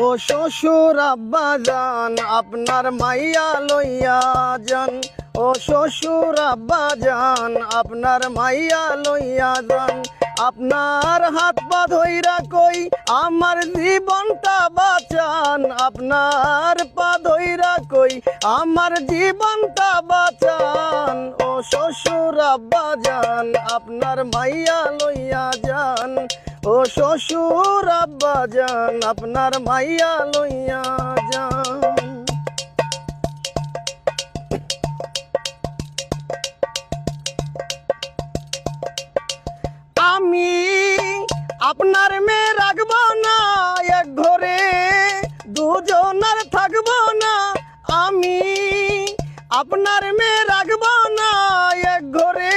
ও শ্বশুর আব্বা যান আপনার মাইয়া লইয়া যান। ও শ্বশুর আব্বা যান আপনার মাইয়া লইয়া যান। আপনার হাত পা ধইরা কই আমার জীবনটা বাঁচান। আপনার পা ধইরা কই আমার জীবনটা বাঁচান। ও শ্বশুর আব্বা যান আপনার মাইয়া লইয়া যান। ও শ্বশুর আব্বা যান আপনার মাইয়া লইয়া যান। আমি আপনার মেয়ে রাখবো না, এক ঘরে দুজনের থাকবো না। আমি আপনার মেয়ে রাখবো না, এক ঘরে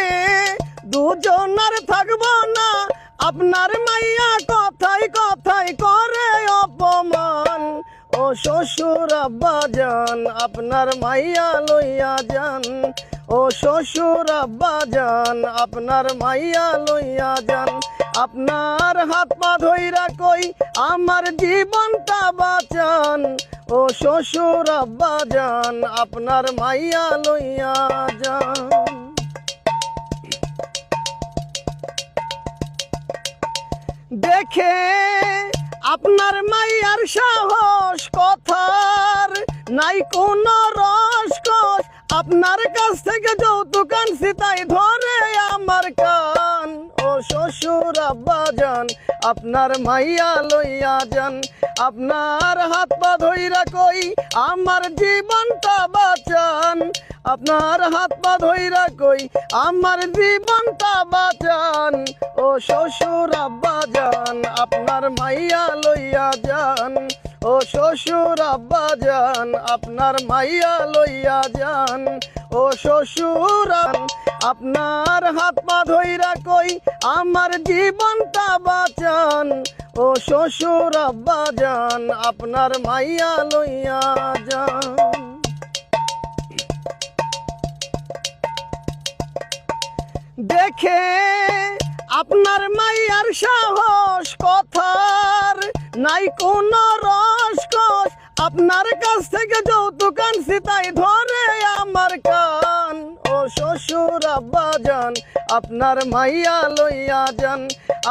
দুজনের থাকবো না। আপনার মাইয়া কথাই কথাই করে অপমান। ও শ্বশুর আব্বা যান আপনার মাইয়া লইয়া যান। ও শ্বশুর আব্বা যান আপনার মাইয়া লইয়া যান। আপনার হাত পা ধইরা কই আমার জীবনটা বাঁচান। ও শ্বশুর আব্বা যান আপনার মাইয়া লইয়া যান। দেখে আপনার মাইয়ার সাহস, কথার নাই কোনো রসকস। আপনার কাছ থেকে যৌতুক আনছি তাই ধরে আমার কান। ও শ্বশুর আব্বা যান আপনার মাইয়া লইয়া যান। আপনার হাত পা ধইরা কই আমার জীবনটা বাঁচান। আপনার হাত পা ধইরা কই আমার জীবনটা বাঁচান। ও শ্বশুর আব্বা যান আপনার মাইয়া লইয়া যান। ও শ্বশুর আব্বা যান আপনার মাইয়া লইয়া যান। ও শ্বশুর আপনার হাত পা ধইরা কই আমার জীবনটা বাঁচান। ও শ্বশুর আব্বা যান আপনার মাইয়া লইয়া যান। দেখে আপনার মাইয়ার সাহস, কথার নাই কোনো রসকস। আপনার কাছ থেকে যৌতুক আনছি তাই ধরে আমার কান। ও শ্বশুর আব্বা যান আপনার মাইয়া লইয়া যান।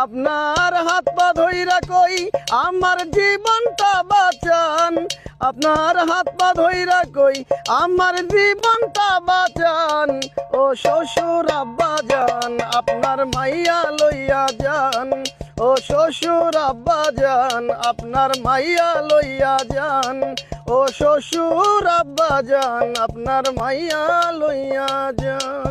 আপনার হাত পা ধইরা কই আমার জীবনটা বাঁচান। আপনার হাত পা ধইরা কই আমার জীবনটা বাঁচান। ও শ্বশুর আব্বা যান আপনার মাইয়া লইয়া যান। ও শ্বশুর আব্বা যান আপনার মাইয়া লইয়া যান। ও শ্বশুর আব্বা যান আপনার মাইয়া লইয়া যান।